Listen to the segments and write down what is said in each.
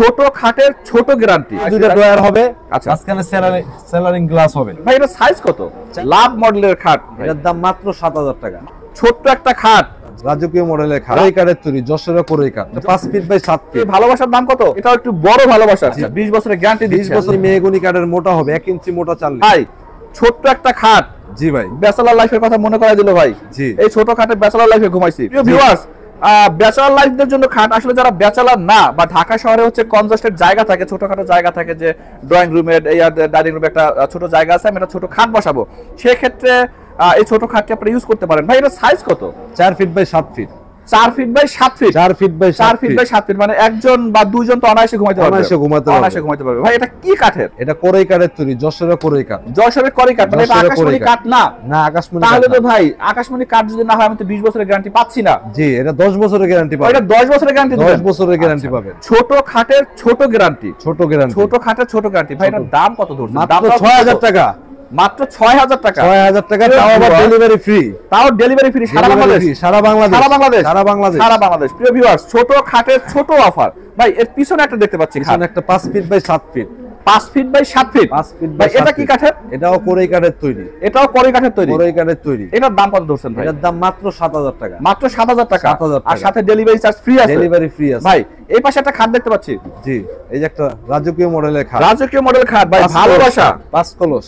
ছোট খাটের ছোট গ্যারান্টি, দুইটা ড্রয়ার হবে, আচ্ছা মাঝখানে সেলারিং গ্লাস হবে। ভাই এটা সাইজ কত? লাভ মডেলের খাট, এটার দাম মাত্র 7000 টাকা। ছোট্ট একটা খাট, রাজকীয় মডেলের খাট, কোরাই কাঠের তৈরি, যশোরের কোরাই কাঠ, 5 ফিট বাই 7 ফিট। ভালোবাসার দাম কত? এটা একটু বড় ভালোবাসা, 20 বছরের গ্যারান্টি 20 দিচ্ছে। বছর মেহগনি কাঠের, মোটা হবে, 1 ইঞ্চি মোটা চাল। ভাই ছোট্ট একটা খাট, জি ভাই, ব্যাচেলর লাইফের কথা মনে করাই দিল ভাই। জি, এই ছোট খাটে ব্যাচেলর লাইফে ঘুমাইছি। প্রিয় ভিউয়ার্স, ব্যাচেলর লাইফদের জন্য খাট, আসলে যারা ব্যাচেলর না বা ঢাকা শহরে হচ্ছে কনজাস্টেড জায়গা থাকে, ছোটখাটো জায়গা থাকে, যে ড্রয়িং রুমে ডাইনিং রুমে একটা ছোট জায়গা আছে, আমি একটা ছোট খাট বসাবো, সেক্ষেত্রে এই ছোট খাটটি আপনারা ইউজ করতে পারেন। ভাই এটা সাইজ কত? 4 feet by 7 feet. 4 feet by 7 feet. 4 feet by 4 feet by 7 feet, মানে একজন বা দুইজন তো অনায়াসে ঘুমাইতে পারবে। অনায়াসে ঘুমাইতে পারবে। ভাই এটা কি কাঠের? এটা কোরাই কাঠের তৈরি, যশোরের কোরাই কাঠ। যশোরের কোরাই কাঠ, মানে এটা আকাশমণি কাঠ না? না, আকাশমণি। তাহলে তো ভাই আকাশমণি কাঠ যদি না হয়, আমি তো 20 বছরের গ্যারান্টি পাচ্ছি না। জি, এটা 10 বছরের গ্যারান্টি পাবেন। এটা 10 বছরের গ্যারান্টি দিবেন? 10 বছরের গ্যারান্টি পাবেন। ছোট খাটের ছোট গ্যারান্টি, ছোট গ্যারান্টি, ছোট খাটের ছোট গ্যারান্টি। ভাই এটার দাম কত ধরছেন? মাত্র 6000 টাকা। মাত্র 6000 টাকা। 6000 টাকা, তাও আবার ডেলিভারি ফ্রি। তাও ডেলিভারি ফ্রি সারা বাংলাদেশ। সারা বাংলাদেশ, সারা বাংলাদেশ, সারা বাংলাদেশ, সারা বাংলাদেশ। প্রিয় ভিউয়ার্স, ছোট খাটের ছোট অফার। ভাই এর পিছনে একটা দেখতে পাচ্ছি, পিছনে একটা 5 feet by 7 feet. 5 feet by 7 feet. 5 feet ভাই বাই 7 এটা কি কাঠের? এটাও কোরাই কাঠের তৈরি। এটাও কোরাই কাঠের তৈরি। কোরাই কাঠের তৈরি। এটার দাম কত ধরছেন ভাই? এটার দাম মাত্র 7000 টাকা। মাত্র 7000 টাকা। 7000 আর টাকা। সাথে ডেলিভারি চার্জ ফ্রি আছে। ডেলিভারি ফ্রি আছে। ভাই এই পাশে একটা খাট দেখতে পাচ্ছি। জি, এই যে একটা রাজকীয় মডেলের খাট। রাজকীয় মডেল খাট, ভাই ভালোবাসা। 5 কলস।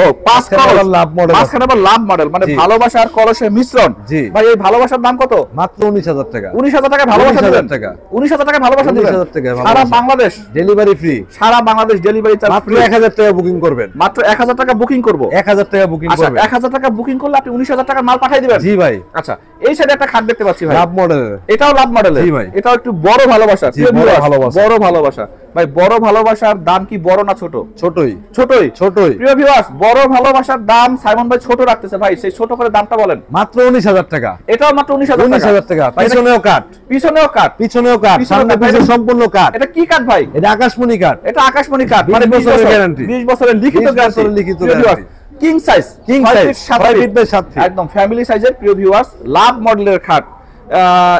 ও 5 কলস, লাভ মডেল। মাঝখানে আবার লাভ মডেল, মানে ভালোবাসা আর কলসের মিশ্রণ। জি। ভাই এই ভালোবাসার দাম কত? মাত্র 19000 টাকা। 19000 টাকা ভালোবাসা দিবেন? 19000 টাকা। 19000 টাকা ভালোবাসা দিবেন? 19000 টাকা সারা বাংলাদেশ ডেলিভারি ফ্রি। সারা বাংলাদেশ ডেলিভারি চার্জ মাত্র ফ্রি। 1000 টাকা বুকিং করবেন। মাত্র 1000 টাকা বুকিং করব। 1000 টাকা বুকিং আচ্ছা, করবেন। 1000 টাকা বুকিং করলে আপনি 19000 টাকার মাল পাঠিয়ে দিবেন? জি ভাই। আচ্ছা, এই সাইডে একটা খাট দেখতে পাচ্ছি ভাই, লাভ মডেলের। এটাও লাভ মডেলের। জি ভাই। এটাও একটু বড় ভালোবাসা। জি, বড় ভালোবাসা। বড় ভালোবাসা। ভাই বড় ভালোবাসার দাম কি বড় না ছোট? ছোটই। ছোটই। ছোটই। প্রিয় ভিউয়ার্স, বড় ভালোবাসার দাম সাইমন ভাই ছোট রাখতেছে। ভাই সেই ছোট করে দামটা বলেন। মাত্র 19000 টাকা। এটাও মাত্র 19000 টাকা। 19000 টাকা। পিছনেও কাঠ। পিছনেও কাঠ। পিছনেও কাঠ, সামনে পিছনে সম্পূর্ণ কাঠ। এটা কি কাঠ ভাই? এটা আকাশমণি কাঠ। এটা আকাশমণি কাঠ, 20 মানে 20 বছরের বছর গ্যারান্টি। 20 বছরের লিখিত 20 গ্যারান্টি। বছরের লিখিত guarantee. King size, king size, 6 feet by 7 feet. একদম ফ্যামিলি সাইজের। প্রিয় ভিউয়ার্স, লাভ মডেলের খাট।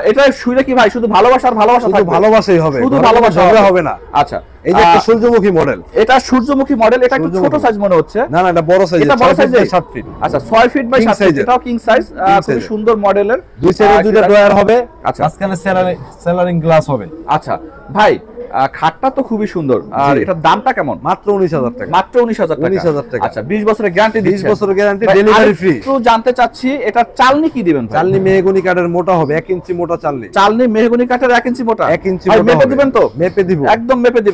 এটা শুইলে কি ভাই শুধু ভালোবাসা আর ভালোবাসা শুধু থাকবে? ভালোবাসাই হবে, শুধু ঘরে ভালোবাসা ঝগড়া হবে না। আচ্ছা, এই যে একটা সূর্যমুখী মডেল। এটা সূর্যমুখী মডেল। এটা একটু ছোট সাইজ মনে হচ্ছে। না না, এটা বড় সাইজ। এটা বড় সাইজ, 7 ফিট। আচ্ছা 6 ফিট বাই 7 ফিট। এটাও কিং সাইজ, খুব সুন্দর মডেলের। দুই সাইডে দুইটা ড্রয়ার হবে। আচ্ছা, মাঝখানে সেলারিং গ্লাস হবে। আচ্ছা ভাই, খাটটা তো খুবই সুন্দর। আর এটার দামটা কেমন? মাত্র 19000 টাকা। মাত্র 19000 টাকা। 19000 টাকা। আচ্ছা, 20 বছরের গ্যারান্টি 20 দিচ্ছেন? বছরের গ্যারান্টি, ভাই, ডেলিভারি ফ্রি। একটু জানতে চাচ্ছি, এটা চালনি কি দিবেন ভাই? চালনি মেহগনি কাঠের, মোটা হবে, 1 ইঞ্চি মোটা চালনি। চালনি মেহগনি কাঠের 1 ইঞ্চি মোটা। 1 ইঞ্চি ভাই মোটা মেপে হবে। দিবেন তো? মেপে দিব। একদম মেপে দিবেন।